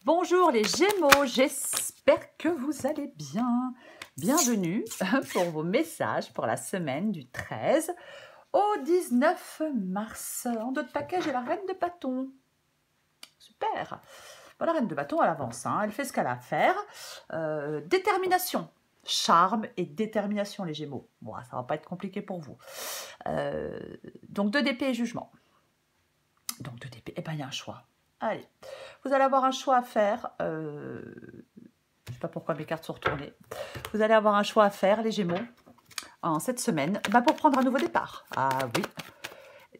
Bonjour les Gémeaux, j'espère que vous allez bien. Bienvenue pour vos messages pour la semaine du 13 au 19 mars. En dos de paquet, j'ai la reine de bâton. Super. Bon, la reine de bâton, elle avance, hein. Elle fait ce qu'elle a à faire. Détermination. Charme et détermination, les Gémeaux. Bon, ça va pas être compliqué pour vous. Donc, 2 d'épée et jugement. Donc, 2 d'épée, eh bien, il y a un choix. Allez, vous allez avoir un choix à faire. Je ne sais pas pourquoi mes cartes sont retournées. Vous allez avoir un choix à faire, les Gémeaux, en cette semaine, pour prendre un nouveau départ. Ah oui.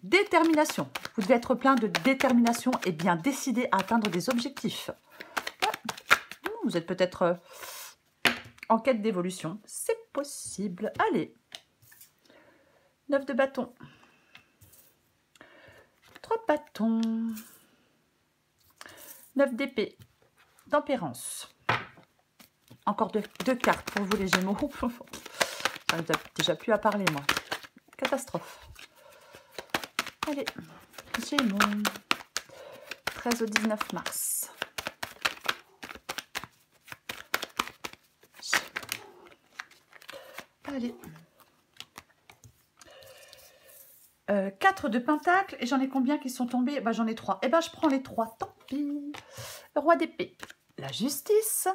Détermination. Vous devez être plein de détermination et bien décidé à atteindre des objectifs. Ouais. Vous êtes peut-être en quête d'évolution. C'est possible. Allez. 9 de bâton. 3 de bâton. 9 d'épée. Tempérance. Encore deux cartes pour vous les Gémeaux. J'arrive déjà plus à parler moi. Catastrophe. Allez, Gémeaux. 13 au 19 mars. Allez. 4 de pentacle et j'en ai combien qui sont tombés? J'en ai 3. Je prends les 3, tant pis. Le roi d'épée, la justice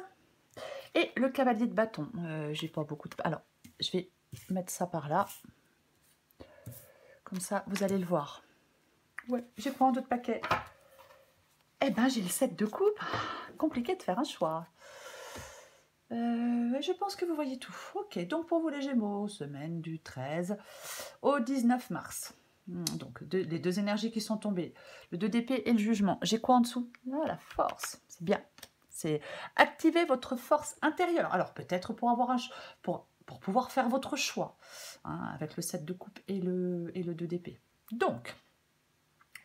et le cavalier de bâton. J'ai pas beaucoup de... Alors, je vais mettre ça par là. Comme ça, vous allez le voir. Ouais, j'ai quoi en d'autres paquets? J'ai le 7 de coupe. Compliqué de faire un choix. Je pense que vous voyez tout. Ok, donc pour vous les Gémeaux, semaine du 13 au 19 mars. Donc, les 2 énergies qui sont tombées. Le 2 d'épée et le jugement. J'ai quoi en dessous? La force. C'est bien. C'est activer votre force intérieure. Alors, peut-être pour avoir pour pouvoir faire votre choix. Hein, avec le 7 de coupe et le 2 d'épée. Donc,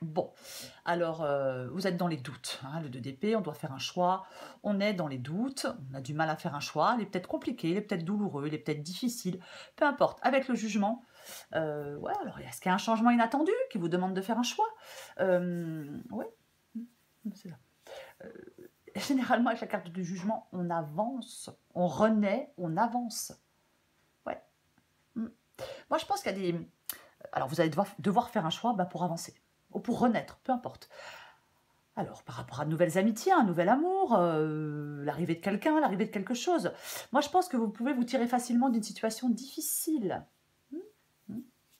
bon. Alors, vous êtes dans les doutes. Hein, le 2 d'épée, on doit faire un choix. On est dans les doutes. On a du mal à faire un choix. Il est peut-être compliqué, il est peut-être douloureux, il est peut-être difficile. Peu importe. Avec le jugement... ouais, alors est-ce qu'il y a un changement inattendu qui vous demande de faire un choix? Oui, c'est ça. Généralement, avec la carte du jugement, on avance, on renaît, on avance. Ouais. Moi, je pense qu'il y a des... Alors, vous allez devoir faire un choix pour avancer, ou pour renaître, peu importe. Alors, par rapport à de nouvelles amitiés, un nouvel amour, l'arrivée de quelqu'un, l'arrivée de quelque chose. Moi, je pense que vous pouvez vous tirer facilement d'une situation difficile.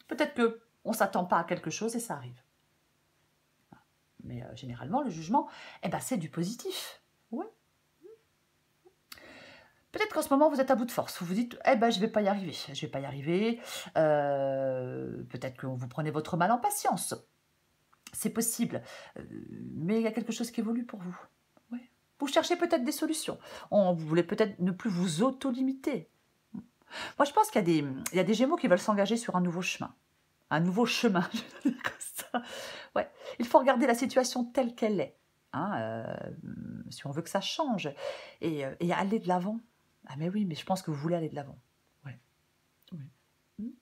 Peut-être qu'on ne s'attend pas à quelque chose et ça arrive. Mais généralement, le jugement, c'est du positif. Oui. Peut-être qu'en ce moment, vous êtes à bout de force. Vous vous dites, je ne vais pas y arriver. Je ne vais pas y arriver. Peut-être que vous prenez votre mal en patience. C'est possible. Mais il y a quelque chose qui évolue pour vous. Ouais. Vous cherchez peut-être des solutions. Vous voulez peut-être ne plus vous auto-limiter. Moi, je pense qu'il y a des Gémeaux qui veulent s'engager sur un nouveau chemin. Un nouveau chemin, je vais dire comme ça. Ouais. Il faut regarder la situation telle qu'elle est, hein, si on veut que ça change, et aller de l'avant. Ah mais oui, mais je pense que vous voulez aller de l'avant. Ouais. Oui.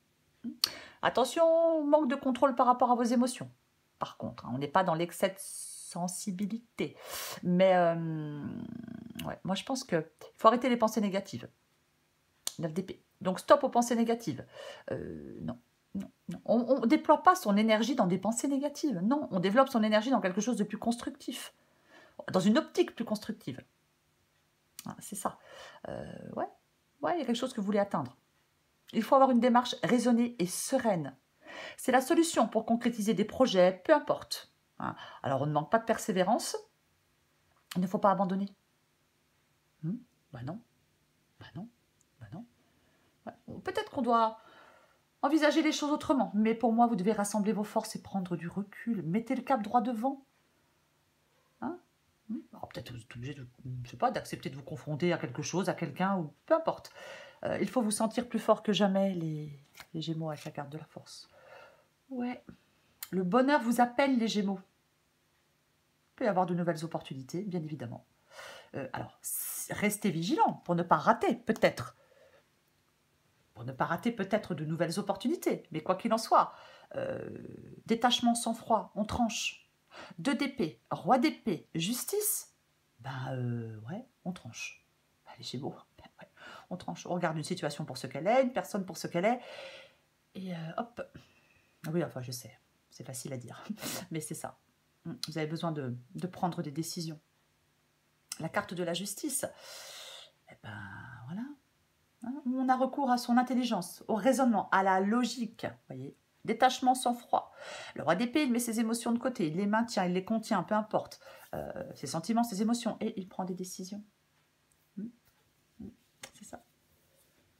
Attention, manque de contrôle par rapport à vos émotions. Par contre, hein, on n'est pas dans l'excès de sensibilité. Mais ouais, moi je pense qu'il faut arrêter les pensées négatives. 9 d'épée. Donc stop aux pensées négatives. Non. Non, non. On ne déploie pas son énergie dans des pensées négatives. Non, on développe son énergie dans quelque chose de plus constructif. Dans une optique plus constructive. Ah, c'est ça. Ouais, il y a quelque chose que vous voulez atteindre. Il faut avoir une démarche raisonnée et sereine. C'est la solution pour concrétiser des projets, peu importe. Hein. Alors, on ne manque pas de persévérance. Il ne faut pas abandonner. Non. Non. Ouais. Peut-être qu'on doit... envisagez les choses autrement, mais pour moi, vous devez rassembler vos forces et prendre du recul. Mettez le cap droit devant. Hein? Alors peut-être vous êtes obligé de, je sais pas, d'accepter de vous confronter à quelque chose, à quelqu'un, ou peu importe. Il faut vous sentir plus fort que jamais, les Gémeaux, avec la carte de la force. Ouais. Le bonheur vous appelle, les Gémeaux. Il peut y avoir de nouvelles opportunités, bien évidemment. Alors, restez vigilants pour ne pas rater, peut-être. Pour ne pas rater peut-être de nouvelles opportunités. Mais quoi qu'il en soit, détachement sans froid, on tranche. 2 d'épée, roi d'épée, justice. Ouais, on tranche. Les Gémeaux, ouais, on tranche. On regarde une situation pour ce qu'elle est, une personne pour ce qu'elle est, et hop. Oui, enfin, je sais, c'est facile à dire, mais c'est ça. Vous avez besoin de prendre des décisions. La carte de la justice, eh ben voilà. Hein, on a recours à son intelligence, au raisonnement, à la logique, voyez. Détachement sans froid. Le roi d'épée, il met ses émotions de côté, il les maintient, il les contient, peu importe. Ses sentiments, ses émotions, et il prend des décisions. C'est ça.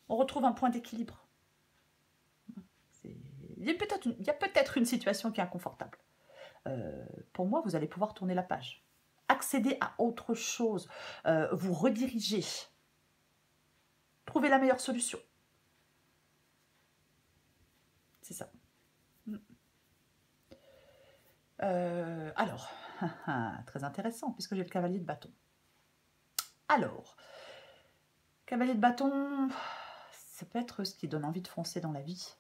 On retrouve un point d'équilibre. Il y a peut-être une situation qui est inconfortable. Pour moi, vous allez pouvoir tourner la page. Accéder à autre chose. Vous rediriger. Trouver la meilleure solution. C'est ça. Alors, très intéressant, puisque j'ai le cavalier de bâton. Alors, cavalier de bâton, ça peut être ce qui donne envie de foncer dans la vie.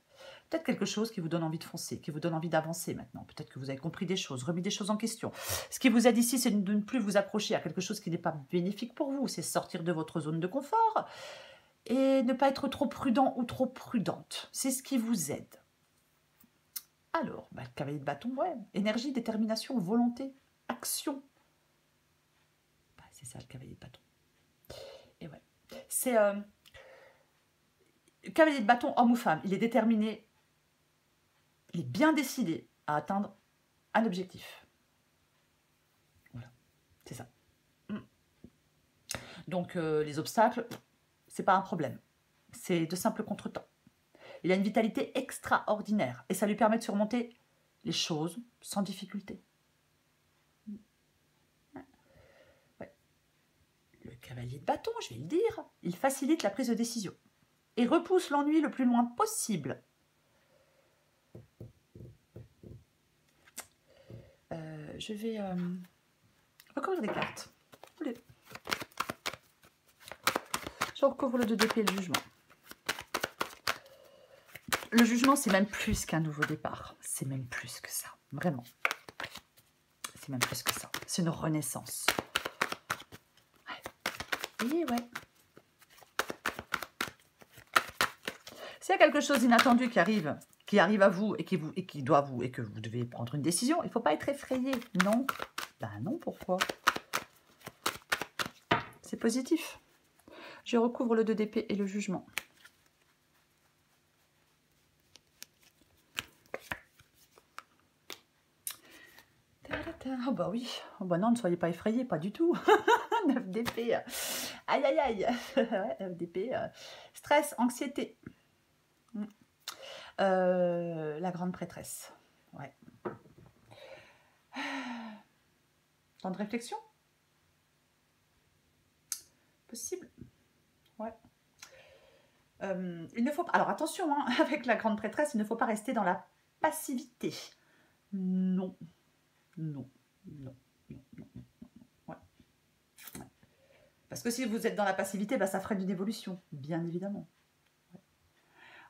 Peut-être quelque chose qui vous donne envie de foncer, qui vous donne envie d'avancer maintenant. Peut-être que vous avez compris des choses, remis des choses en question. Ce qui vous aide ici, c'est de ne plus vous accrocher à quelque chose qui n'est pas bénéfique pour vous. C'est sortir de votre zone de confort et ne pas être trop prudent ou trop prudente. C'est ce qui vous aide. Alors, le cavalier de bâton, ouais. Énergie, détermination, volonté, action. C'est ça le cavalier de bâton. Et ouais. C'est cavalier de bâton, homme ou femme. Il est déterminé, il est bien décidé à atteindre un objectif. Voilà, c'est ça. Donc les obstacles, c'est pas un problème. C'est de simples contretemps. Il a une vitalité extraordinaire et ça lui permet de surmonter les choses sans difficulté. Ouais. Le cavalier de bâton, je vais le dire, il facilite la prise de décision et repousse l'ennui le plus loin possible. Je vais recouvrir des cartes. Je recouvre le 2 d'épée et le jugement. Le jugement, c'est même plus qu'un nouveau départ. C'est même plus que ça. Vraiment. C'est même plus que ça. C'est une renaissance. Ouais. Et ouais. S'il y a quelque chose d'inattendu qui arrive à vous et qui doit vous et que vous devez prendre une décision, il ne faut pas être effrayé. Non. Ben non, pourquoi? C'est positif. Je recouvre le 2 d'épée et le jugement. Oh bah oui. Oh bah non, ne soyez pas effrayés, pas du tout. 9 d'épée. Aïe, aïe, aïe. Ouais, 9 d'épée. Stress, anxiété. La grande prêtresse. Ouais. Temps de réflexion? Possible. Ouais. Il ne faut pas... Alors attention, hein, avec la grande prêtresse, il ne faut pas rester dans la passivité. Non. Non. Non. Non. Non. Ouais. Ouais. Parce que si vous êtes dans la passivité, bah, ça freine une évolution, bien évidemment. Ouais.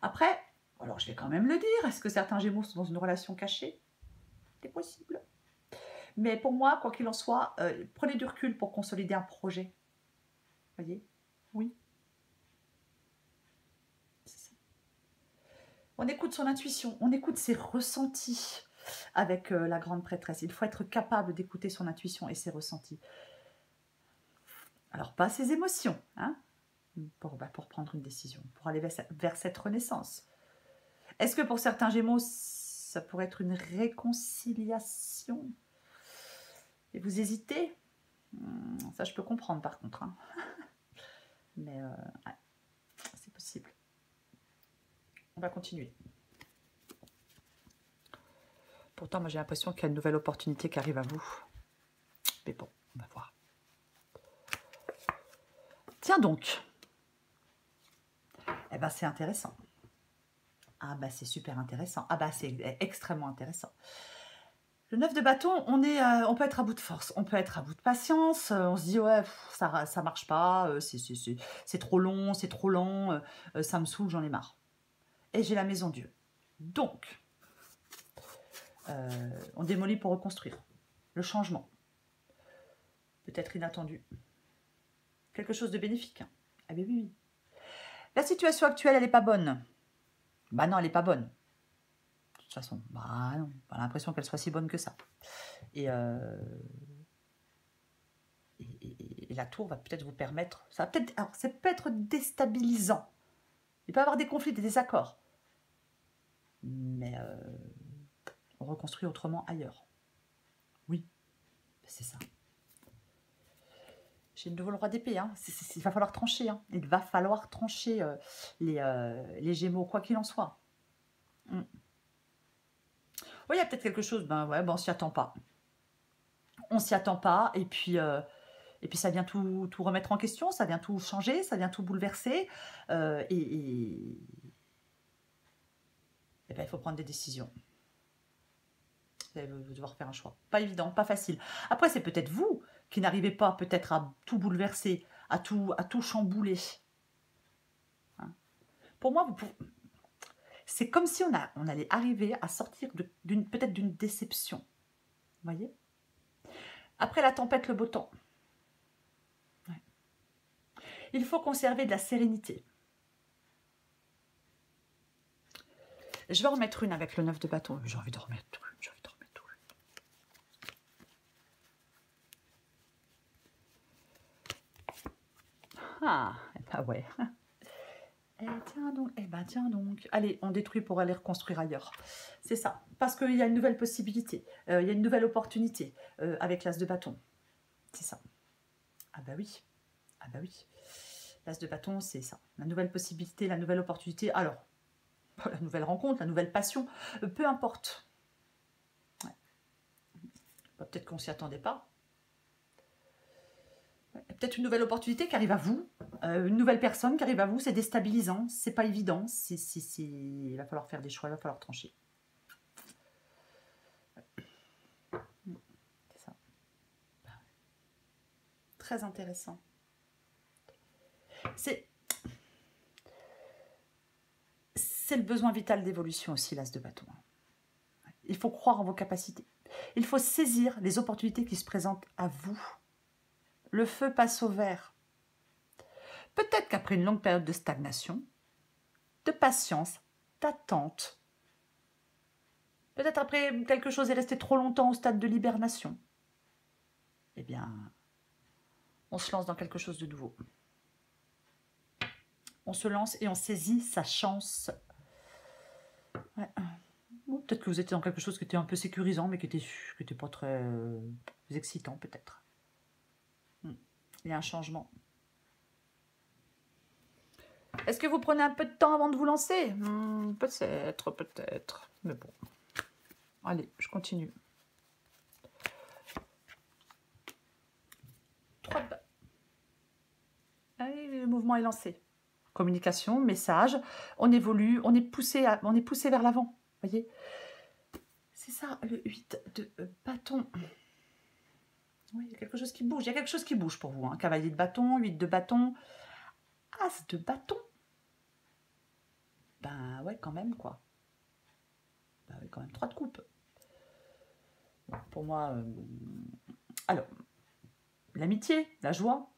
Après, alors je vais quand même le dire, est-ce que certains Gémeaux sont dans une relation cachée? C'est possible. Mais pour moi, quoi qu'il en soit, prenez du recul pour consolider un projet. Vous voyez? Oui. On écoute son intuition, on écoute ses ressentis avec la grande prêtresse. Il faut être capable d'écouter son intuition et ses ressentis. Alors, pas ses émotions, hein, pour prendre une décision, pour aller vers cette renaissance. Est-ce que pour certains Gémeaux, ça pourrait être une réconciliation? Et vous hésitez? Ça, je peux comprendre par contre. Hein. Mais ouais, c'est possible. On va continuer. Pourtant, moi, j'ai l'impression qu'il y a une nouvelle opportunité qui arrive à vous. Mais bon, on va voir. Tiens donc. Eh ben, c'est intéressant. Ah, bah, c'est super intéressant. Ah, bah, c'est extrêmement intéressant. Le 9 de bâton, on peut être à bout de force, on peut être à bout de patience, on se dit, ouais, ça marche pas, c'est trop long, c'est trop lent, ça me saoule, j'en ai marre. Et j'ai la maison Dieu. Donc, on démolit pour reconstruire. Le changement. peut-être inattendu. Quelque chose de bénéfique. Ah oui, oui, oui. La situation actuelle, elle n'est pas bonne. Bah non, elle n'est pas bonne. De toute façon, bah non, pas l'impression qu'elle soit si bonne que ça. Et, et la tour va peut-être vous permettre, ça va peut-être, alors ça peut être déstabilisant. Il peut y avoir des conflits, des désaccords. Mais on reconstruit autrement ailleurs. Oui, c'est ça. J'ai de nouveau le roi d'épée. Hein. Il va falloir trancher. Hein. Il va falloir trancher les Gémeaux, quoi qu'il en soit. Mm. Oui, il y a peut-être quelque chose. Ben ouais, ben on s'y attend pas. On s'y attend pas. Et puis ça vient tout remettre en question. Ça vient tout changer. Ça vient tout bouleverser. Et ben, il faut prendre des décisions. Vous allez devoir faire un choix. Pas évident, pas facile. Après, c'est peut-être vous qui n'arrivez pas peut-être à tout bouleverser, à tout chambouler. Hein. Pour moi, c'est comme si on allait arriver à sortir peut-être d'une déception. Vous voyez? Après la tempête, le beau temps. Ouais. Il faut conserver de la sérénité. Je vais en remettre une avec le 9 de bâton. J'ai envie de remettre tout. J'ai envie de remettre tout. Ah, bah ouais. Tiens donc. Allez, on détruit pour aller reconstruire ailleurs. C'est ça. Parce qu'il y a une nouvelle possibilité. Il y a une nouvelle opportunité avec l'as de bâton. C'est ça. Ah bah oui. Ah bah oui. L'as de bâton, c'est ça. La nouvelle possibilité, la nouvelle opportunité. Alors, la nouvelle rencontre, la nouvelle passion, peu importe. Ouais. Bah, peut-être qu'on ne s'y attendait pas. Peut-être une nouvelle opportunité qui arrive à vous, une nouvelle personne qui arrive à vous, c'est déstabilisant, c'est pas évident, il va falloir faire des choix, il va falloir trancher. C'est ça. Très intéressant. C'est le besoin vital d'évolution aussi, l'as de bâton. Il faut croire en vos capacités. Il faut saisir les opportunités qui se présentent à vous. Le feu passe au vert. Peut-être qu'après une longue période de stagnation, de patience, d'attente, peut-être après quelque chose est resté trop longtemps au stade de l'hibernation, eh bien, on se lance dans quelque chose de nouveau. On se lance et on saisit sa chance. Ouais. Peut-être que vous étiez dans quelque chose qui était un peu sécurisant, mais qui était pas très excitant, peut-être. Il y a un changement. Est-ce que vous prenez un peu de temps avant de vous lancer? Peut-être, peut-être. Mais bon. Allez, je continue. 3 de... Allez, le mouvement est lancé. Communication, message, on évolue, on est poussé vers l'avant. Voyez? C'est ça, le 8 de bâton. Oui, il y a quelque chose qui bouge. Il y a quelque chose qui bouge pour vous. Hein. Cavalier de bâton, 8 de bâton, as de bâton. Ben ouais, quand même, quoi. Ben ouais, quand même, 3 de coupe. Pour moi, alors, l'amitié, la joie,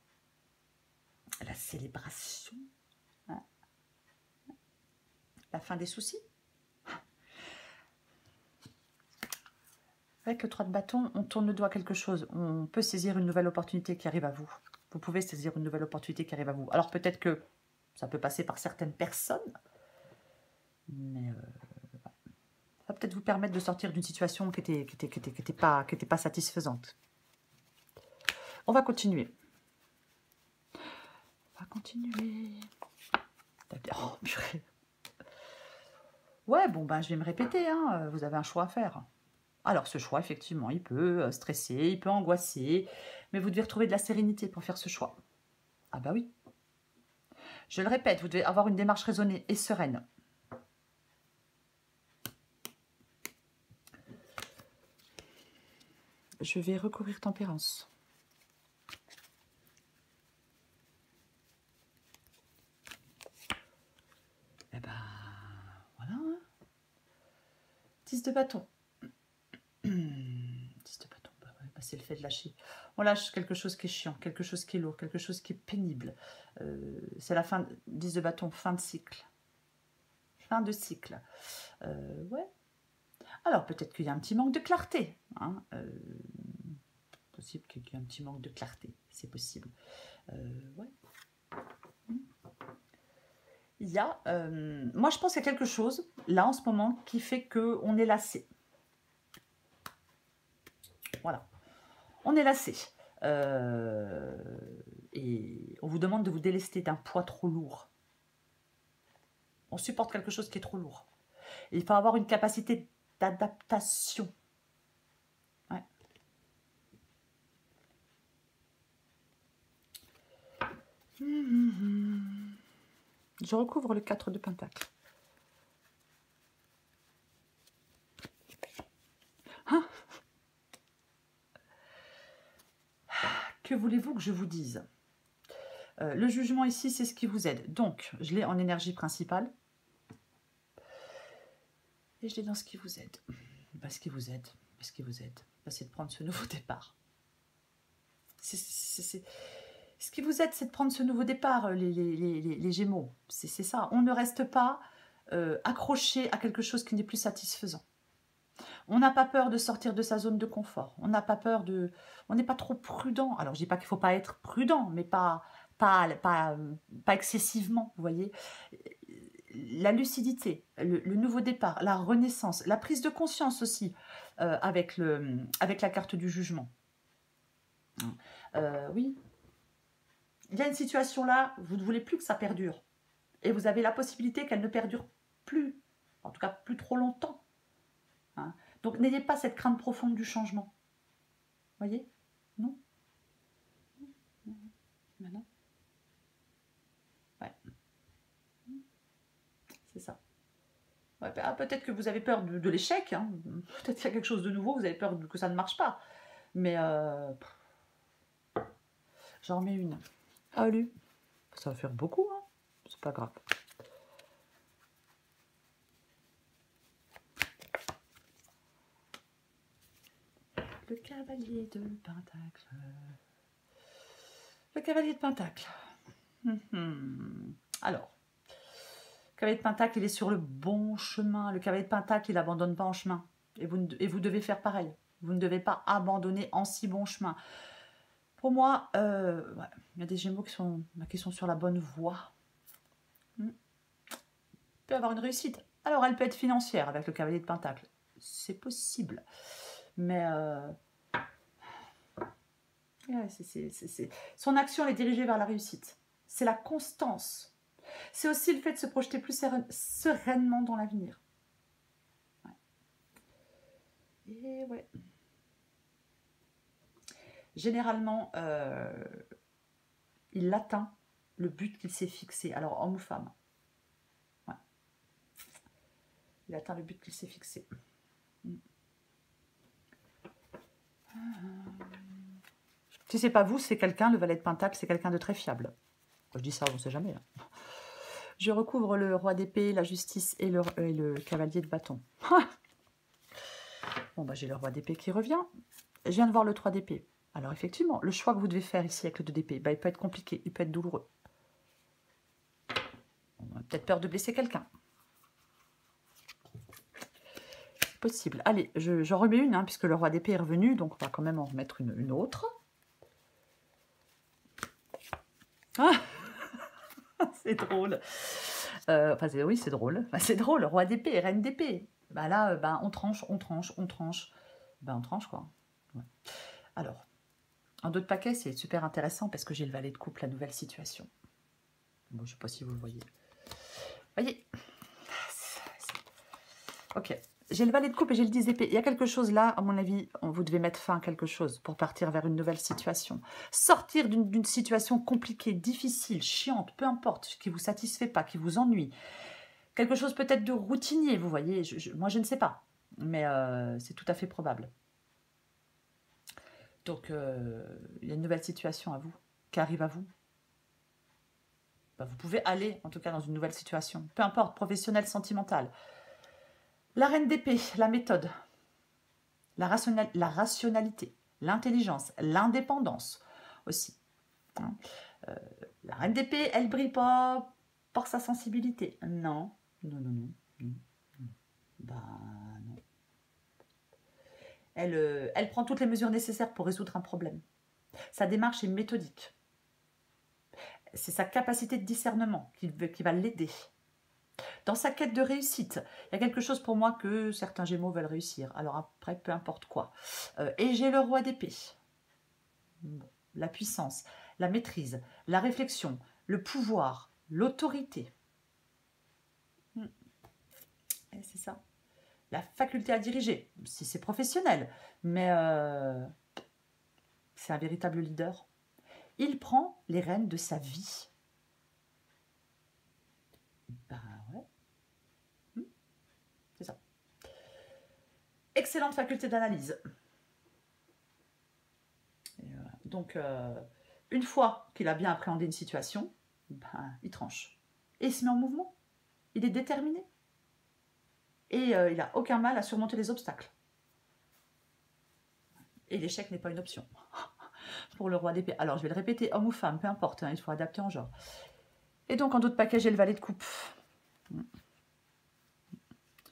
la célébration, hein, la fin des soucis. Avec le 3 de bâton, on tourne le doigt à quelque chose. On peut saisir une nouvelle opportunité qui arrive à vous. Vous pouvez saisir une nouvelle opportunité qui arrive à vous. Alors peut-être que ça peut passer par certaines personnes, mais ça va peut-être vous permettre de sortir d'une situation qui était pas satisfaisante. On va continuer. Oh, purée. Ouais, bon, ben, je vais me répéter. Hein. Vous avez un choix à faire. Alors, ce choix, effectivement, il peut stresser, il peut angoisser, mais vous devez retrouver de la sérénité pour faire ce choix. Ah bah oui. Je le répète, vous devez avoir une démarche raisonnée et sereine. Je vais recouvrir tempérance. Eh ben, voilà. 10 de bâton. 10 de bâton, bah ouais, bah c'est le fait de lâcher. On lâche quelque chose qui est chiant, quelque chose qui est lourd, quelque chose qui est pénible. C'est la fin, 10 de bâton, fin de cycle. Fin de cycle. Ouais. Alors, peut-être qu'il y a un petit manque de clarté. Hein, possible qu'il y ait un petit manque de clarté. C'est possible. Ouais. Il y a... moi, je pense qu'il y a quelque chose, là, en ce moment, qui fait qu'on est lassé. Voilà. On est lassé. Et on vous demande de vous délester d'un poids trop lourd. On supporte quelque chose qui est trop lourd. Et il faut avoir une capacité d'adaptation. Ouais. Je recouvre le 4 de Pentacle. Hein? Que voulez-vous que je vous dise? Le jugement ici, c'est ce qui vous aide. Donc, je l'ai en énergie principale. Et je l'ai dans ce qui vous aide. Ce qui vous aide, ce qui vous aide, c'est de prendre ce nouveau départ. Ce qui vous aide, c'est de prendre ce nouveau départ, les Gémeaux. C'est ça. On ne reste pas accroché à quelque chose qui n'est plus satisfaisant. On n'a pas peur de sortir de sa zone de confort. On n'a pas peur de... On n'est pas trop prudent. Alors, je ne dis pas qu'il ne faut pas être prudent, mais pas excessivement, vous voyez. La lucidité, le nouveau départ, la renaissance, la prise de conscience aussi avec la carte du jugement. Oui. Il y a une situation là, vous ne voulez plus que ça perdure. Et vous avez la possibilité qu'elle ne perdure plus. En tout cas, plus trop longtemps. Hein. Donc, n'ayez pas cette crainte profonde du changement. Vous voyez? Non. Maintenant. Ouais. C'est ça. Ouais, peut-être que vous avez peur de l'échec. Hein. Peut-être qu'il y a quelque chose de nouveau, vous avez peur que ça ne marche pas. Mais j'en remets une. Allez. Ça va faire beaucoup, hein. C'est pas grave. Le cavalier de Pentacle. Le cavalier de Pentacle. Alors, le cavalier de Pentacle, il est sur le bon chemin. Le cavalier de Pentacle, il n'abandonne pas en chemin. Et vous devez faire pareil. Vous ne devez pas abandonner en si bon chemin. Pour moi, ouais, il y a des Gémeaux qui sont sur la bonne voie. Il peut y avoir une réussite. Alors, elle peut être financière avec le cavalier de Pentacle. C'est possible. Mais... ouais, son action est dirigée vers la réussite. C'est la constance. C'est aussi le fait de se projeter plus sereinement dans l'avenir. Ouais. Et ouais. Généralement, il atteint le but qu'il s'est fixé. Alors, homme ou femme. Ouais. Il atteint le but qu'il s'est fixé. Si c'est pas vous, c'est quelqu'un, le valet de Pentacle, c'est quelqu'un de très fiable. Je dis ça, on ne sait jamais. Hein. Je recouvre le roi d'épée, la justice et le cavalier de bâton. Bon, bah, j'ai le roi d'épée qui revient. Je viens de voir le 3 d'épée. Alors, effectivement, le choix que vous devez faire ici avec le 2 d'épée, bah, il peut être compliqué, il peut être douloureux. On a peut-être peur de blesser quelqu'un. Possible. Allez, j'en remets une, hein, puisque le roi d'épée est revenu, donc on va quand même en remettre une autre. Ah c'est drôle. Enfin, oui, c'est drôle. Enfin, c'est drôle, roi d'épée, reine d'épée. Bah là, bah, on tranche. Ben, on tranche, quoi. Ouais. Alors, en d'autres paquets, c'est super intéressant parce que j'ai le valet de coupe, la nouvelle situation. Bon, je ne sais pas si vous le voyez. Voyez. Ok. J'ai le valet de coupe et j'ai le 10 d'épée. Il y a quelque chose là, à mon avis, vous devez mettre fin à quelque chose pour partir vers une nouvelle situation. Sortir d'une situation compliquée, difficile, chiante, peu importe, qui ne vous satisfait pas, qui vous ennuie. Quelque chose peut-être de routinier, vous voyez. Moi, je ne sais pas, mais c'est tout à fait probable. Donc, il y a une nouvelle situation à vous, qui arrive à vous. Ben, vous pouvez aller, en tout cas, dans une nouvelle situation. Peu importe, professionnelle, sentimentale. La reine d'épée, la méthode, la rationalité, l'intelligence, l'indépendance aussi. Hein. Euh, la reine d'épée, elle brille pas par sa sensibilité. Non, non, non, non. Non. Bah non. Elle prend toutes les mesures nécessaires pour résoudre un problème. Sa démarche est méthodique. C'est sa capacité de discernement qui va l'aider. Dans sa quête de réussite, il y a quelque chose pour moi que certains Gémeaux veulent réussir. Alors après, peu importe quoi. Et j'ai le roi d'épée. Bon, la puissance, la maîtrise, la réflexion, le pouvoir, l'autorité. C'est ça. La faculté à diriger, si c'est professionnel. Mais c'est un véritable leader. Il prend les rênes de sa vie. Ben ouais. C'est ça. Excellente faculté d'analyse. Donc, une fois qu'il a bien appréhendé une situation, ben, il tranche. Et il se met en mouvement. Il est déterminé. Et il n'a aucun mal à surmonter les obstacles. Et l'échec n'est pas une option. Pour le roi d'épée. Alors, je vais le répéter, homme ou femme, peu importe, hein, il faut adapter en genre. Et donc, en d'autres paquets, j'ai le valet de coupe.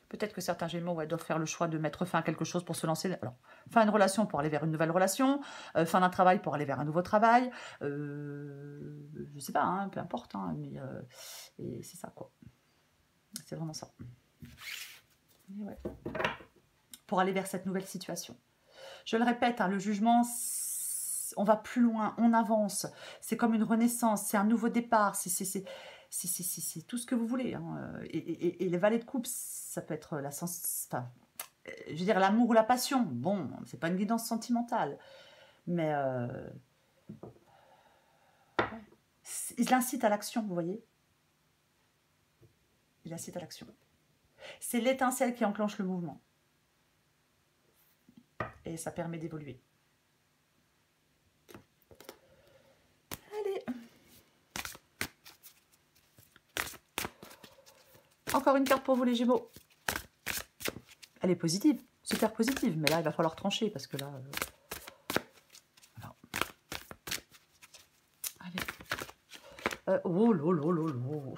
Peut-être que certains Gémeaux doivent faire le choix de mettre fin à quelque chose pour se lancer. Alors, fin à une relation pour aller vers une nouvelle relation, fin d'un travail pour aller vers un nouveau travail. Je sais pas, hein, peu importe, hein, mais et c'est ça, quoi. C'est vraiment ça. Et ouais. Pour aller vers cette nouvelle situation. Je le répète, hein, le jugement, on va plus loin, on avance. C'est comme une renaissance, c'est un nouveau départ, c'est tout ce que vous voulez. Hein. Et les valets de coupe, ça peut être la sens... Enfin, je veux dire, l'amour ou la passion. Bon, c'est pas une guidance sentimentale. Mais il incite à l'action, vous voyez. Il incite à l'action. C'est l'étincelle qui enclenche le mouvement. Et ça permet d'évoluer. Allez. Encore une carte pour vous les Gémeaux. Elle est positive, super positive, mais là il va falloir trancher parce que là... Voilà. Allez. Oh lolo.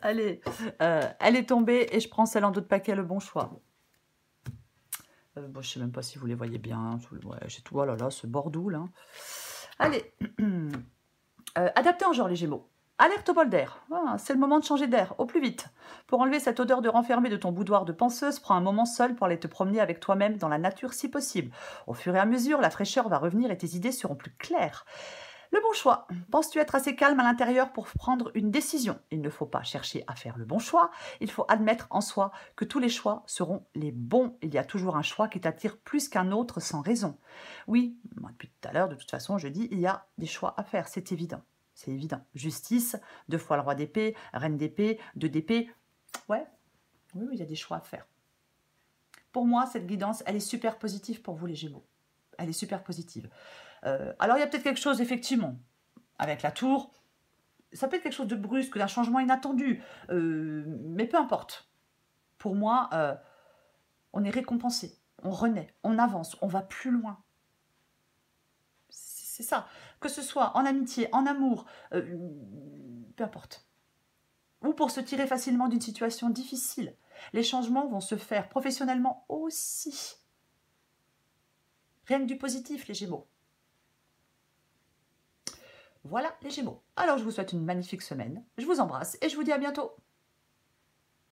Allez, elle est tombée et je prends celle en dos de paquet, le bon choix. Bon, je sais même pas si vous les voyez bien. Ouais, j'ai tout, oh là là, ce bordou là. Allez, adaptez en genre les Gémeaux. Alerte au bol d'air. Ah, c'est le moment de changer d'air, au plus vite. Pour enlever cette odeur de renfermé de ton boudoir de penseuse, prends un moment seul pour aller te promener avec toi-même dans la nature si possible. Au fur et à mesure, la fraîcheur va revenir et tes idées seront plus claires. Le bon choix. Penses-tu être assez calme à l'intérieur pour prendre une décision? Il ne faut pas chercher à faire le bon choix. Il faut admettre en soi que tous les choix seront les bons. Il y a toujours un choix qui t'attire plus qu'un autre sans raison. Oui, moi, depuis tout à l'heure, de toute façon, je dis il y a des choix à faire, c'est évident. C'est évident. Justice, 2 fois le roi d'épée, reine d'épée, 2 d'épée. Ouais, oui, il y a des choix à faire. Pour moi, cette guidance, elle est super positive pour vous les Gémeaux. Elle est super positive. Alors, il y a peut-être quelque chose, effectivement, avec la tour. Ça peut être quelque chose de brusque, d'un changement inattendu. Mais peu importe. Pour moi, on est récompensé. On renaît, on avance, on va plus loin. C'est ça. Que ce soit en amitié, en amour, peu importe. Ou pour se tirer facilement d'une situation difficile. Les changements vont se faire professionnellement aussi. Rien que du positif, les Gémeaux. Voilà les Gémeaux. Alors je vous souhaite une magnifique semaine. Je vous embrasse et je vous dis à bientôt.